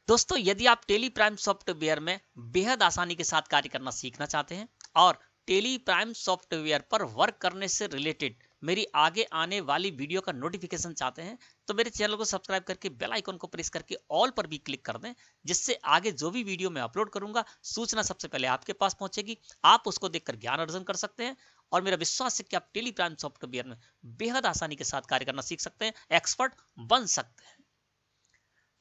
दोस्तों, यदि आप टेली प्राइम सॉफ्टवेयर में बेहद आसानी के साथ कार्य करना सीखना चाहते हैं और टेली प्राइम सॉफ्टवेयर पर वर्क करने से रिलेटेड मेरी आगे आने वाली वीडियो का नोटिफिकेशन चाहते हैं, तो मेरे चैनल को सब्सक्राइब करके बेल आइकन को प्रेस करके ऑल पर भी क्लिक कर दें, जिससे आगे जो भी वीडियो मैं अपलोड करूंगा सूचना सबसे पहले आपके पास पहुंचेगी। आप उसको देखकर ज्ञान अर्जन कर सकते हैं और मेरा विश्वास है कि आप टेली प्राइम सॉफ्टवेयर में बेहद आसानी के साथ कार्य करना सीख सकते हैं, एक्सपर्ट बन सकते हैं।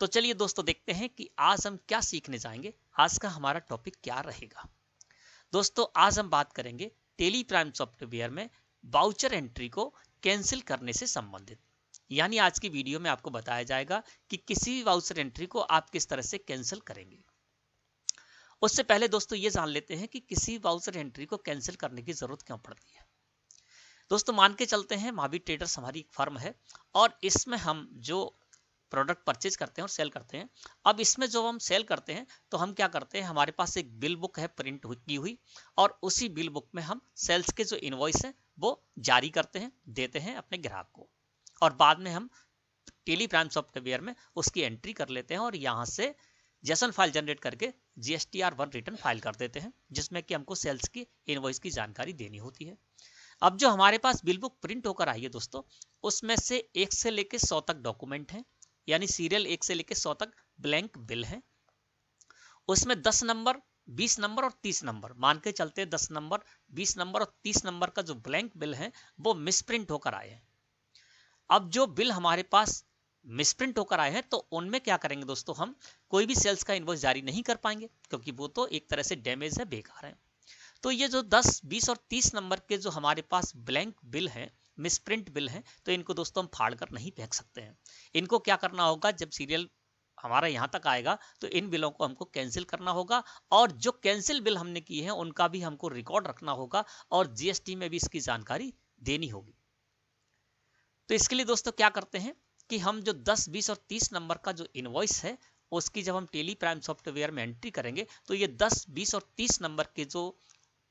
तो चलिए दोस्तों, देखते हैं कि आज हम क्या सीखने जाएंगे। आज का हमारा टॉपिक क्या रहेगा। दोस्तों, आज हम बात करेंगे टेली प्राइम सॉफ्टवेयर में वाउचर एंट्री को कैंसिल करने से संबंधित। यानी आज की वीडियो में आपको बताया जाएगा कि किसी वाउचर एंट्री को आप किस तरह से कैंसिल करेंगे। उससे पहले दोस्तों ये जान लेते हैं कि किसी वाउचर एंट्री को कैंसिल करने की जरूरत क्यों पड़ती है। दोस्तों, मान के चलते हैं महावीर ट्रेडर्स हमारी एक फर्म है और इसमें हम जो प्रोडक्ट परचेज करते हैं और सेल करते हैं। अब इसमें जो हम सेल करते हैं तो हम क्या करते हैं, हमारे पास एक बिल बुक है प्रिंट की हुई, और उसी बिल बुक में हम सेल्स के जो इनवॉइस है वो जारी करते हैं, देते हैं अपने ग्राहक को, और बाद में हम टेली प्राइम सॉफ्टवेयर में उसकी एंट्री कर लेते हैं और यहाँ से जेसन फाइल जनरेट करके GSTR1 रिटर्न फाइल कर देते हैं, जिसमें कि हमको सेल्स की इनवॉइस की जानकारी देनी होती है। अब जो हमारे पास बिल बुक प्रिंट होकर आई है दोस्तों, उसमें से 1 से लेकर 100 तक डॉक्यूमेंट हैं, यानी सीरियल 1 से लेकर 100 तक ब्लैंक बिल है। उसमें 10 नंबर, 20 नंबर और 30 नंबर, मान के चलते हैं 10 नंबर, 20 नंबर और 30 नंबर का जो ब्लैंक बिल है वो मिसप्रिंट होकर आए हैं। अब जो बिल हमारे पास मिसप्रिंट होकर आए हैं तो उनमें क्या करेंगे दोस्तों, हम कोई भी सेल्स का इनवॉइस जारी नहीं कर पाएंगे, क्योंकि वो तो एक तरह से डैमेज है, बेकार है। तो ये जो 10, 20 और 30 नंबर के जो हमारे पास ब्लैंक बिल हैं, मिसप्रिंट बिल हैं, तो इनको दोस्तों हम फाड़ कर नहीं फेंक सकते हैं। इनको क्या करना होगा, जब सीरियल हमारा यहाँ तक आएगा तो इन बिलों को हमको कैंसिल करना होगा, और जो कैंसिल बिल हमने किए हैं उनका भी हमको रिकॉर्ड रखना होगा और GST में भी इसकी जानकारी देनी होगी। तो इसके लिए दोस्तों क्या करते हैं कि हम जो 10, 20 और 30 नंबर का जो इनवॉइस है उसकी जब हम टेली प्राइम सॉफ्टवेयर में एंट्री करेंगे तो ये 10, 20 और 30 नंबर के जो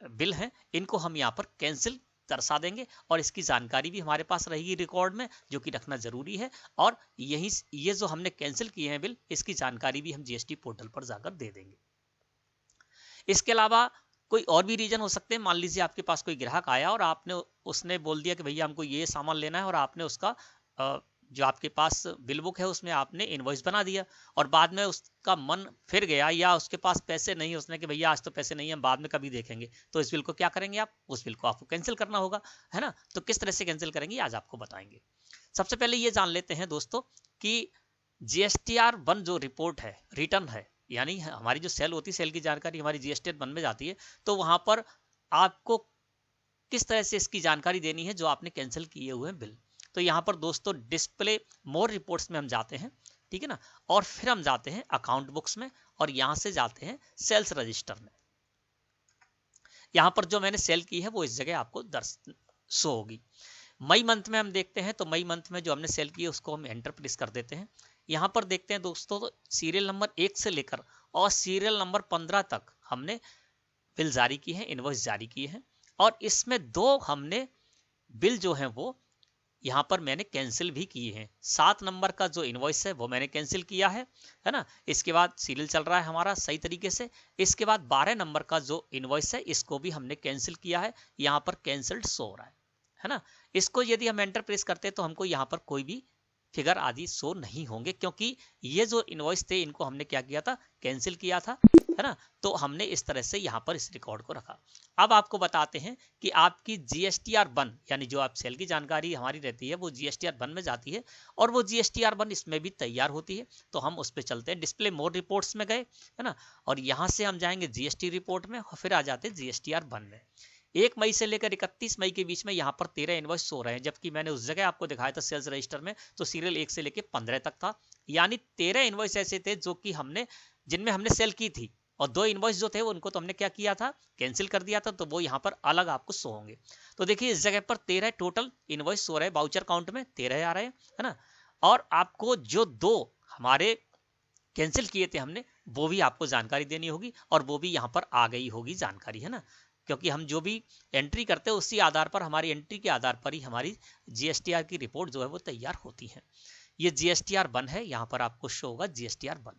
बिल हैं इनको हम यहाँ पर कैंसिल दर्शा देंगे, और इसकी जानकारी भी हमारे पास रहेगी रिकॉर्ड में, जो कि रखना जरूरी है। और यही ये जो हमने कैंसिल किए हैं बिल, इसकी जानकारी भी हम GST पोर्टल पर जाकर दे देंगे। इसके अलावा कोई और भी रीजन हो सकते हैं। मान लीजिए आपके पास कोई ग्राहक आया और उसने बोल दिया कि भैया हमको ये सामान लेना है, और आपने उसका जो आपके पास बिल बुक है उसमें आपने इनवॉइस बना दिया, और बाद में उसका मन फिर गया या उसके पास पैसे नहीं, उसने कि भैया आज तो पैसे नहीं है, हम बाद में कभी देखेंगे, तो इस बिल को क्या करेंगे आप, उस बिल को आपको कैंसिल करना होगा, है ना। तो किस तरह से कैंसिल करेंगे आज आपको बताएंगे। सबसे पहले ये जान लेते हैं दोस्तों कि GSTR1 जो रिपोर्ट है, रिटर्न है, यानी हमारी जो सेल होती है, सेल की जानकारी हमारी GSTR1 में जाती है, तो वहां पर आपको किस तरह से इसकी जानकारी देनी है जो आपने कैंसिल किए हुए हैं बिल। तो यहाँ पर दोस्तों डिस्प्ले मोर रिपोर्ट्स में हम जाते हैं, ठीक है ना, और फिर हम जाते हैं अकाउंट बुक्स में, और यहाँ से जाते हैं सेल्स रजिस्टर में। यहाँ पर जो मैंने सेल की है वो इस जगह आपको शो होगी। मई मंथ में हम देखते हैं, तो मई मंथ में जो हमने सेल की है उसको हम एंटर प्रेस कर देते हैं। यहाँ पर देखते हैं दोस्तों, तो सीरियल नंबर 1 से लेकर और सीरियल नंबर 15 तक हमने बिल जारी की है, इनवॉइस जारी की है, और इसमें 2 हमने बिल जो है वो यहाँ पर मैंने कैंसिल भी किए हैं। 7 नंबर का जो इनवॉइस है वो मैंने कैंसिल किया है ना। इसके बाद सीरियल चल रहा है हमारा सही तरीके से। इसके बाद 12 नंबर का जो इनवॉइस है इसको भी हमने कैंसिल किया है, यहाँ पर कैंसिल्ड शो हो रहा है ना। इसको यदि हम एंटर प्रेस करते हैं तो हमको यहाँ पर कोई भी फिगर आदि शो नहीं होंगे, क्योंकि ये जो इनवॉइस थे इनको हमने क्या किया था, कैंसिल किया था, है ना। तो हमने इस तरह से यहाँ पर इस रिकॉर्ड को रखा। अब आपको बताते हैं कि आपकी GSTR1 यानी जो आप सेल की जानकारी हमारी रहती है वो GSTR1 में जाती है, और वो GSTR1 इसमें भी तैयार होती है। तो हम उस पर चलते हैं, डिस्प्ले मोर रिपोर्ट्स में गए, है ना, और यहाँ से हम जाएंगे GST रिपोर्ट में, और फिर आ जाते हैं GSTR1 में। 1 मई से लेकर 31 मई के बीच में यहाँ पर 13 इनवॉइस शो रहे हैं, जबकि मैंने उस जगह आपको दिखाया था सेल्स रजिस्टर में तो सीरियल 1 से लेकर 15 तक था। यानी 13 इनवॉइस ऐसे थे जो कि जिनमें हमने सेल की थी, और 2 इनवॉइस जो थे उनको तो हमने क्या किया था, कैंसिल कर दिया था, तो वो यहाँ पर अलग आपको शो होंगे। तो देखिए इस जगह पर 13 टोटल इनवॉइस शो रहे, वाउचर काउंट में 13 आ रहे हैं, है ना। और आपको जो 2 हमारे कैंसिल किए थे हमने, वो भी आपको जानकारी देनी होगी, और वो भी यहाँ पर आ गई होगी जानकारी, है ना, क्योंकि हम जो भी एंट्री करते हैं उसी आधार पर, हमारी एंट्री के आधार पर ही हमारी GSTR की रिपोर्ट जो है वो तैयार होती है। ये GSTR1 है, यहाँ पर आपको शो होगा GSTR1।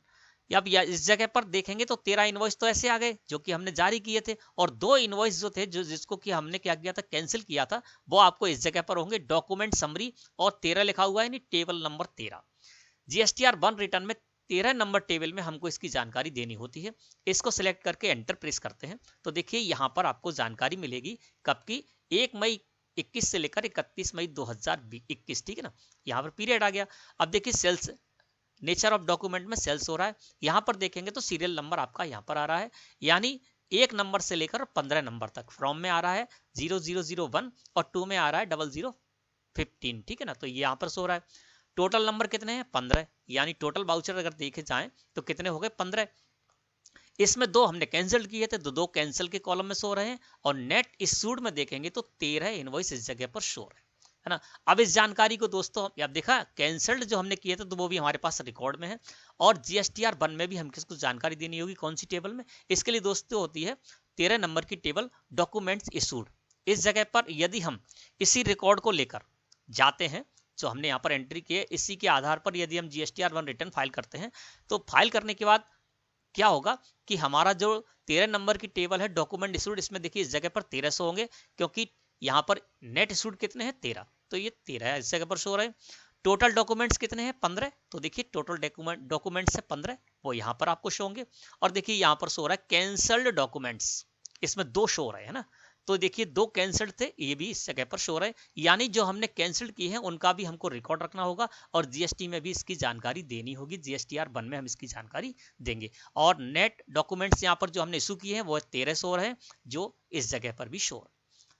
अब इस जगह पर देखेंगे तो 13 इनवॉइस तो ऐसे आ गए जो कि हमने जारी किए थे, और 2 इनवॉइस जो थे जिसको कि हमने क्या किया था, कैंसिल किया था, वो आपको इस जगह पर होंगे डॉक्यूमेंट समरी, और 13 लिखा हुआ है नहीं, टेबल नंबर 13। जीएसटीआर 1 रिटर्न में 13 नंबर टेबल में हमको इसकी जानकारी देनी होती है। इसको सिलेक्ट करके एंटर प्रेस करते हैं तो देखिए यहाँ पर आपको जानकारी मिलेगी कब की, 1 मई 21 से लेकर 31 मई 2021, ठीक है ना। यहाँ पर पीरियड आ गया। अब देखिए सेल्स नेचर ऑफ डॉक्यूमेंट में सेल्स हो रहा है, यहाँ पर देखेंगे तो सीरियल नंबर आपका यहाँ पर आ रहा है, यानी 1 नंबर से लेकर 15 नंबर तक। फ्रॉम में आ रहा है 0001 और 2 में आ रहा है 0015, ठीक है ना। तो ये यहाँ पर सो रहा है। टोटल नंबर कितने हैं, 15, यानी टोटल वाउचर अगर देखे जाएं तो कितने हो गए, 15। इसमें 2 हमने कैंसिल किए थे तो 2 कैंसिल के कॉलम में सो रहे हैं, और नेट इशूड में देखेंगे तो 13 इनवॉइस इस जगह पर शो रहे है ना। अब इस जानकारी को दोस्तों आप देखा, कैंसल्ड जो हमने किए थे तो वो भी हमारे पास रिकॉर्ड में है, और जीएसटीआर 1 में भी हम किसको जानकारी देनी होगी, कौन सी टेबल में। इसके लिए दोस्तों होती है 13 नंबर की टेबल डॉक्यूमेंट्स इशूड। इस जगह पर यदि हम इसी रिकॉर्ड को लेकर जाते हैं जो हमने यहाँ पर एंट्री किए, इसी के आधार पर यदि हम जीएसटीआर 1 रिटर्न फाइल करते हैं तो फाइल करने के बाद क्या होगा कि हमारा जो 13 नंबर की टेबल है डॉक्यूमेंट इशूड, इसमें देखिए इस जगह पर 1300 होंगे, क्योंकि यहाँ पर नेट इशूड कितने हैं, 13, तो ये 13 है, इस जगह पर शो रहे हैं। टोटल डॉक्यूमेंट्स कितने हैं, 15, तो देखिए टोटल डॉक्यूमेंट्स है 15, वो यहाँ पर आपको शो होंगे। और देखिए यहाँ पर शो रहा है कैंसल्ड डॉक्यूमेंट्स, इसमें 2 शो रहे हैं ना, तो देखिए 2 कैंसल्ड थे, ये भी इस जगह पर शो रहे, यानी जो हमने कैंसिल की है उनका भी हमको रिकॉर्ड रखना होगा, और जीएसटी में भी इसकी जानकारी देनी होगी। जीएसटीआर 1 में हम इसकी जानकारी देंगे। और नेट डॉक्यूमेंट्स यहाँ पर जो हमने इशू किए हैं वो 13 शो रहे हैं, जो इस जगह पर भी शो है।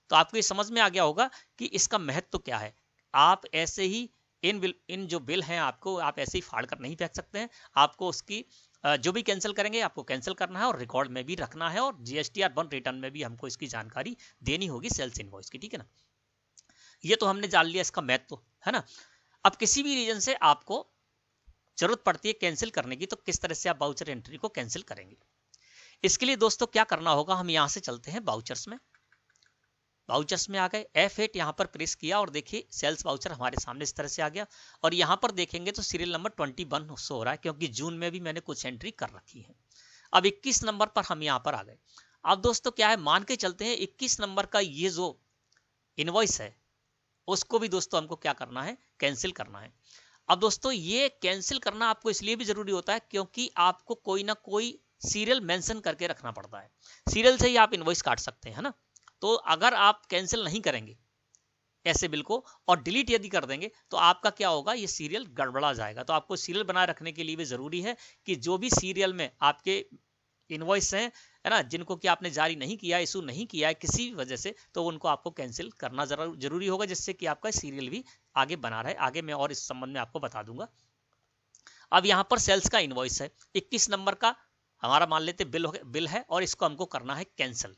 तो आपको ये समझ में आ गया होगा कि इसका महत्व क्या है। आप ऐसे ही इन जो बिल हैं आपको आप ऐसे ही फाड़ कर नहीं फेंक सकते हैं, आपको उसकी जो भी कैंसिल करेंगे आपको कैंसिल करना है और रिकॉर्ड में भी रखना है, और जीएसटीआर 1 रिटर्न में भी हमको इसकी जानकारी देनी होगी सेल्स इनवॉइस की, ठीक है ना। ये तो हमने जान लिया इसका महत्व, है ना। अब किसी भी रीजन से आपको जरूरत पड़ती है कैंसिल करने की, तो किस तरह से आप वाउचर एंट्री को कैंसिल करेंगे। इसके लिए दोस्तों क्या करना होगा, हम यहां से चलते हैं वाउचर्स में। वाउचर्स में आ गए, F8 यहाँ पर प्रेस किया और देखिए सेल्स वाउचर हमारे सामने इस तरह से आ गया, और यहाँ पर देखेंगे तो सीरियल नंबर 21 शो हो रहा है, क्योंकि जून में भी मैंने कुछ एंट्री कर रखी है। अब 21 नंबर पर हम यहाँ पर आ गए। अब दोस्तों क्या है, मान के चलते हैं 21 नंबर का ये जो इनवॉइस है उसको भी दोस्तों हमको क्या करना है, कैंसिल करना है। अब दोस्तों ये कैंसिल करना आपको इसलिए भी जरूरी होता है क्योंकि आपको कोई ना कोई सीरियल मेंशन करके रखना पड़ता है, सीरियल से ही आप इनवॉइस काट सकते हैं, है ना। तो अगर आप कैंसिल नहीं करेंगे ऐसे बिल को और डिलीट यदि कर देंगे तो आपका क्या होगा, ये सीरियल गड़बड़ा जाएगा। तो आपको सीरियल बनाए रखने के लिए भी जरूरी है कि जो भी सीरियल में आपके इनवॉइस हैं, है ना, जिनको कि आपने जारी नहीं किया, इशू नहीं किया है किसी वजह से, तो उनको आपको कैंसिल करना जरूरी होगा, जिससे कि आपका सीरियल भी आगे बना रहे। आगे मैं और इस संबंध में आपको बता दूंगा। अब यहाँ पर सेल्स का इनवॉइस है 21 नंबर का, हमारा मान लेते बिल है और इसको हमको करना है कैंसिल।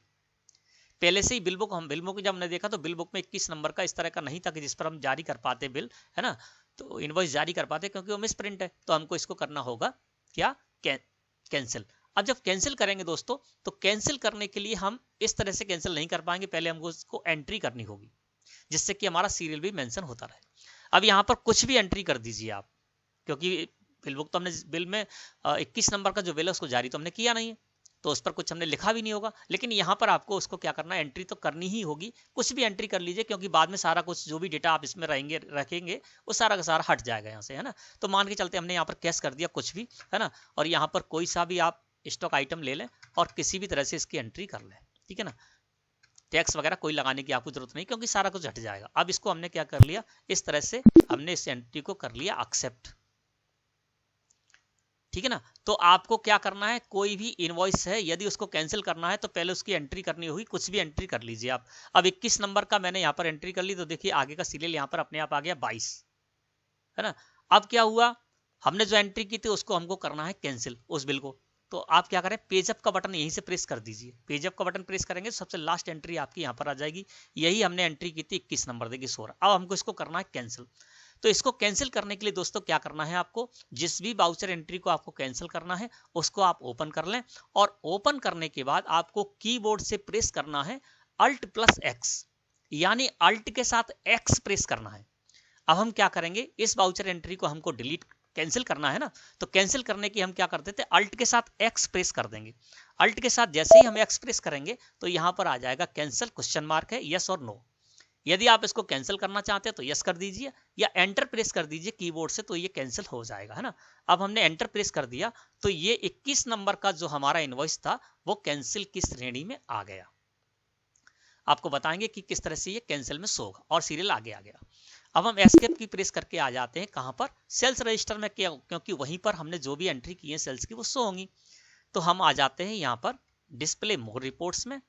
पहले से ही बिल बुक जब हमने देखा तो बिल बुक में 21 नंबर का इस तरह का नहीं था कि जिस पर हम जारी कर पाते बिल, है ना, तो इनवॉइस जारी कर पाते, क्योंकि वो मिस प्रिंट है। तो हमको इसको करना होगा क्या, कैंसिल। अब जब कैंसिल करेंगे दोस्तों, तो कैंसिल करने के लिए हम इस तरह से कैंसिल नहीं कर पाएंगे, पहले हमको इसको एंट्री करनी होगी जिससे कि हमारा सीरियल भी मेंशन होता रहे। अब यहाँ पर कुछ भी एंट्री कर दीजिए आप, क्योंकि बिल बुक तो हमने बिल में 21 नंबर का जो बिल है उसको जारी तो हमने किया नहीं है, तो उस पर कुछ हमने लिखा भी नहीं होगा। लेकिन यहाँ पर आपको उसको क्या करना है, एंट्री तो करनी ही होगी। कुछ भी एंट्री कर लीजिए, क्योंकि बाद में सारा कुछ जो भी डेटा आप इसमें रखेंगे वो सारा का सारा हट जाएगा यहाँ से, है ना। तो मान के चलते हमने यहाँ पर कैश कर दिया कुछ भी, है ना, और यहाँ पर कोई सा भी आप स्टॉक आइटम ले लें और किसी भी तरह से इसकी एंट्री कर लें, ठीक है ना। टैक्स वगैरह कोई लगाने की आपको जरूरत नहीं, क्योंकि सारा कुछ हट जाएगा। अब इसको हमने क्या कर लिया, इस तरह से हमने इस एंट्री को कर लिया एक्सेप्ट, ठीक है ना। तो आपको क्या करना है, कोई भी इनवॉइस है यदि उसको कैंसिल करना है तो पहले उसकी एंट्री करनी होगी, कुछ भी एंट्री कर लीजिए आप। अब 21 नंबर का मैंने यहाँ पर एंट्री कर ली, तो देखिए आगे का सीरियल यहाँ पर अपने आप आ गया 22, है ना। अब क्या हुआ, हमने जो एंट्री की थी उसको हमको करना है कैंसिल, उस बिल को। तो आप क्या करें, पेजअप का बटन यहीं से प्रेस कर दीजिए। पेजअप का बटन प्रेस करेंगे तो सबसे लास्ट एंट्री आपकी यहाँ पर आ जाएगी, यही हमने एंट्री की थी 21 नंबर, देखिए 16। अब हमको इसको करना है कैंसिल। तो इसको कैंसिल करने के लिए दोस्तों क्या करना है, आपको जिस भी वाउचर एंट्री को आपको कैंसिल करना है उसको आप ओपन कर लें, और ओपन करने के बाद आपको कीबोर्ड से प्रेस करना है Alt+X, यानी Alt के साथ X प्रेस करना है। अब हम क्या करेंगे, इस वाउचर एंट्री को हमको डिलीट कैंसिल करना है ना, तो कैंसिल करने की हम क्या करते थे, अल्ट के साथ एक्स प्रेस कर देंगे। अल्ट के साथ जैसे ही हम एक्स प्रेस करेंगे तो यहाँ पर आ जाएगा कैंसिल, क्वेश्चन मार्क है, यस और नो। यदि आप इसको कैंसिल करना चाहते हैं तो यस कर दीजिए, या एंटर प्रेस कर दीजिए कीबोर्ड से, तो ये कैंसिल हो जाएगा, है ना। अब हमने एंटर प्रेस कर दिया तो ये 21 नंबर का जो हमारा इनवॉइस था वो कैंसिल की श्रेणी में आ गया। आपको बताएंगे कि किस तरह से ये कैंसिल में शो होगा और सीरियल आगे आ गया। अब हम एस्केप की प्रेस करके आ जाते हैं कहां पर, सेल्स रजिस्टर में, क्योंकि वहीं पर हमने जो भी एंट्री की है सेल्स की वो शो होंगी। तो हम आ जाते हैं यहाँ पर डिस्प्ले मोर रिपोर्ट्स में,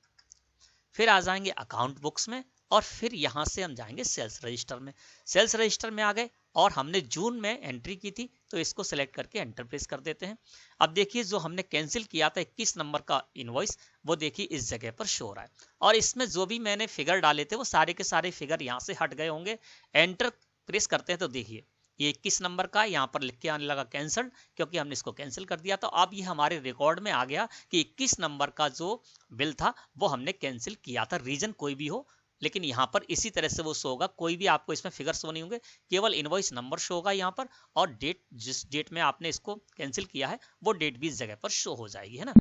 फिर आ जाएंगे अकाउंट बुक्स में, और फिर यहां से हम जाएंगे सेल्स रजिस्टर में। सेल्स रजिस्टर में आ गए और हमने जून में एंट्री की थी तो इसको सिलेक्ट करके एंटर प्रेस कर देते हैं। अब देखिए जो हमने कैंसिल किया था 21 नंबर का इनवॉइस, वो देखिए इस जगह पर शो हो रहा है, और इसमें जो भी मैंने फिगर डाले थे वो सारे के सारे फिगर यहाँ से हट गए होंगे। एंटर प्रेस करते हैं तो देखिए ये 21 नंबर का यहाँ पर लिख के आने लगा कैंसल्ड, क्योंकि हमने इसको कैंसिल कर दिया। तो अब ये हमारे रिकॉर्ड में आ गया कि 21 नंबर का जो बिल था वो हमने कैंसिल किया था, रीजन कोई भी हो, लेकिन यहाँ पर इसी तरह से वो शो होगा। कोई भी आपको इसमें फिगर शो नहीं होंगे, केवल इनवॉइस नंबर शो होगा यहाँ पर, और डेट, जिस डेट में आपने इसको कैंसिल किया है वो डेट भी इस जगह पर शो हो जाएगी, है ना।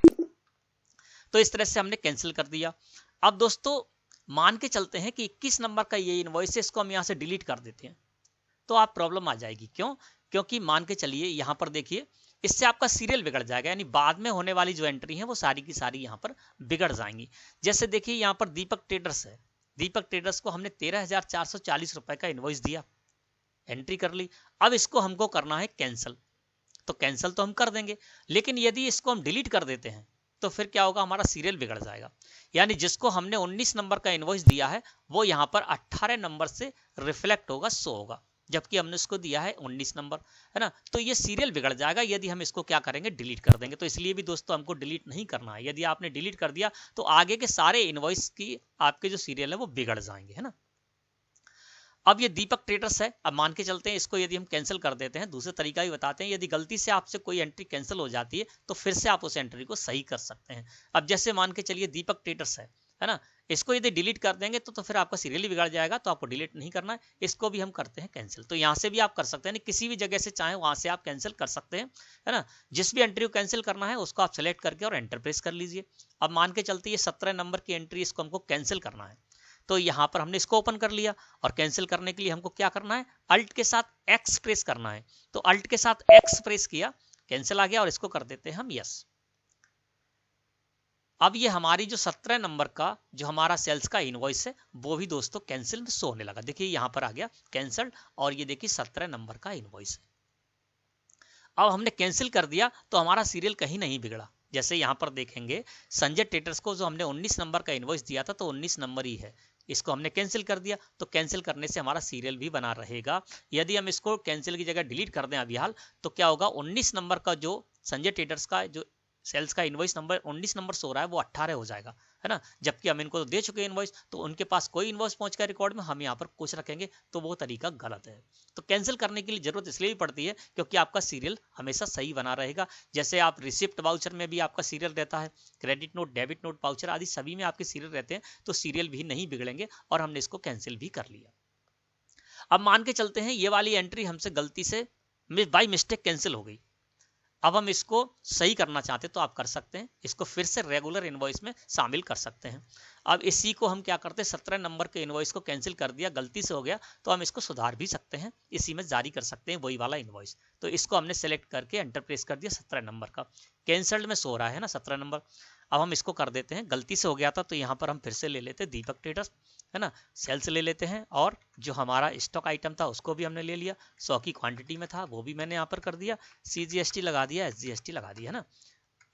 तो इस तरह से हमने कैंसिल कर दिया। अब दोस्तों मान के चलते हैं कि 21 नंबर का ये इनवॉइस है, इसको हम यहाँ से डिलीट कर देते हैं, तो आप प्रॉब्लम आ जाएगी। क्यों? क्योंकि मान के चलिए यहाँ पर देखिए इससे आपका सीरियल बिगड़ जाएगा, यानी बाद में होने वाली जो एंट्री है वो सारी की सारी यहाँ पर बिगड़ जाएंगी। जैसे देखिए यहाँ पर दीपक ट्रेडर्स है, दीपक ट्रेडर्स को हमने 13,440 रुपए का इनवॉइस दिया, एंट्री कर ली। अब इसको हमको करना है कैंसिल, तो कैंसिल तो हम कर देंगे, लेकिन यदि इसको हम डिलीट कर देते हैं तो फिर क्या होगा, हमारा सीरियल बिगड़ जाएगा। यानी जिसको हमने 19 नंबर का इनवॉइस दिया है वो यहाँ पर 18 नंबर से रिफ्लेक्ट होगा, शो होगा, जबकि हमने इसको दिया है 19 नंबर, है ना। तो ये सीरियल बिगड़ जाएगा यदि हम इसको क्या करेंगे, डिलीट कर देंगे। तो इसलिए भी दोस्तों हमको डिलीट नहीं करना है। यदि आपने डिलीट कर दिया तो आगे के सारे इनवॉइस की आपके जो सीरियल है वो बिगड़ जाएंगे, है ना। अब ये दीपक ट्रेडर्स है, अब मान के चलते हैं इसको यदि हम कैंसिल कर देते हैं, दूसरा तरीका भी बताते हैं। यदि गलती से आपसे कोई एंट्री कैंसिल हो जाती है तो फिर से आप उस एंट्री को सही कर सकते हैं। अब जैसे मान के चलिए दीपक ट्रेडर्स है ना, इसको यदि डिलीट कर देंगे तो फिर आपका सीरियल ही बिगड़ जाएगा, तो आपको डिलीट नहीं करना है। इसको भी हम करते हैं कैंसिल, तो यहाँ से भी आप कर सकते हैं, किसी भी जगह से चाहे वहां से आप कैंसिल कर सकते हैं, है ना। जिस भी एंट्री को कैंसिल करना है उसको आप सेलेक्ट करके और एंटर प्रेस कर लीजिए। अब मान के चलते ये 17 नंबर की एंट्री, इसको हमको कैंसिल करना है, तो यहाँ पर हमने इसको ओपन कर लिया, और कैंसिल करने के लिए हमको क्या करना है, अल्ट के साथ एक्स प्रेस करना है। तो अल्ट के साथ एक्स प्रेस किया, कैंसिल आ गया, और इसको कर देते हैं हम यस। अब ये हमारी जो 17 नंबर का जो हमारा सेल्स का इनवॉइस है वो भी दोस्तों कैंसिल में शो होने लगा। देखिए यहाँ पर आ गया कैंसिल्ड, और ये देखिए 17 नंबर का इनवॉइस है। अब हमने कैंसिल कर दिया तो हमारा सीरियल कहीं नहीं बिगड़ा। जैसे यहाँ पर देखेंगे संजय ट्रेडर्स को जो हमने 19 नंबर का इनवॉइस दिया था तो 19 नंबर ही है, इसको हमने कैंसिल कर दिया, तो कैंसिल करने से हमारा सीरियल भी बना रहेगा। यदि हम इसको कैंसिल की जगह डिलीट कर दें अभी हाल, तो क्या होगा, 19 नंबर का जो संजय ट्रेडर्स का जो सेल्स का इनवॉइस नंबर 19 नंबर सो रहा है वो 18 हो जाएगा, है ना। जबकि हम इनको तो दे चुके हैं इनवॉइस, तो उनके पास कोई इनवॉइस पहुंच गया रिकॉर्ड में, हम यहाँ पर कुछ रखेंगे, तो वो तरीका गलत है। तो कैंसिल करने की जरूरत इसलिए भी पड़ती है क्योंकि आपका सीरियल हमेशा सही बना रहेगा। जैसे आप रिसिप्ट वाउचर में भी आपका सीरियल रहता है, credit note, debit note, voucher आदि सभी में आपके सीरियल रहते हैं, तो सीरियल भी नहीं बिगड़ेंगे, और हमने इसको कैंसिल भी कर लिया। अब मान के चलते हैं ये वाली एंट्री हमसे गलती से बाई मिस्टेक कैंसिल हो गई। अब हम इसको सही करना चाहते तो आप कर सकते हैं, इसको फिर से रेगुलर इनवॉइस में शामिल कर सकते हैं। अब इसी को हम क्या करते हैं, 17 नंबर के इनवॉइस को कैंसिल कर दिया, गलती से हो गया, तो हम इसको सुधार भी सकते हैं, इसी में जारी कर सकते हैं वही वाला इनवॉइस। तो इसको हमने सेलेक्ट करके एंटर प्रेस कर दिया, 17 नंबर का कैंसल्ड में सो रहा है ना 17 नंबर। अब हम इसको कर देते हैं, गलती से हो गया था, तो यहाँ पर हम फिर से ले लेते हैं दीपक ट्रेडर्स, है ना, सेल्स ले लेते हैं, और जो हमारा स्टॉक आइटम था उसको भी हमने ले लिया, 100 की क्वांटिटी में था वो भी मैंने यहाँ पर कर दिया, CGST लगा दिया, SGST लगा दिया, है ना।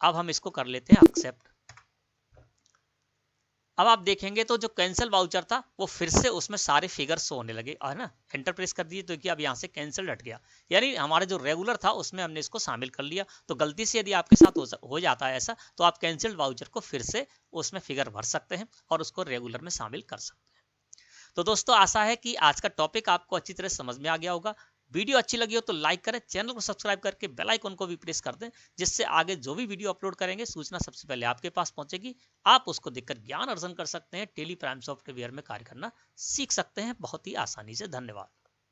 अब हम इसको कर लेते हैं एक्सेप्ट। अब आप देखेंगे तो जो कैंसिल वाउचर था वो फिर से उसमें सारे फिगर्स होने लगे, है ना। एंटर प्रेस कर दिए तो कि अब यहाँ से कैंसिल हट गया, यानी हमारा जो रेगुलर था उसमें हमने इसको शामिल कर लिया। तो गलती से यदि आपके साथ हो जाता है ऐसा, तो आप कैंसिल वाउचर को फिर से उसमें फिगर भर सकते हैं और उसको रेगुलर में शामिल कर सकते हैं। तो दोस्तों आशा है कि आज का टॉपिक आपको अच्छी तरह समझ में आ गया होगा। वीडियो अच्छी लगी हो तो लाइक करें, चैनल को सब्सक्राइब करके बेल आइकन को भी प्रेस कर दें, जिससे आगे जो भी वीडियो अपलोड करेंगे सूचना सबसे पहले आपके पास पहुंचेगी। आप उसको देखकर ज्ञान अर्जन कर सकते हैं, टेली प्राइम सॉफ्टवेयर में कार्य करना सीख सकते हैं बहुत ही आसानी से। धन्यवाद।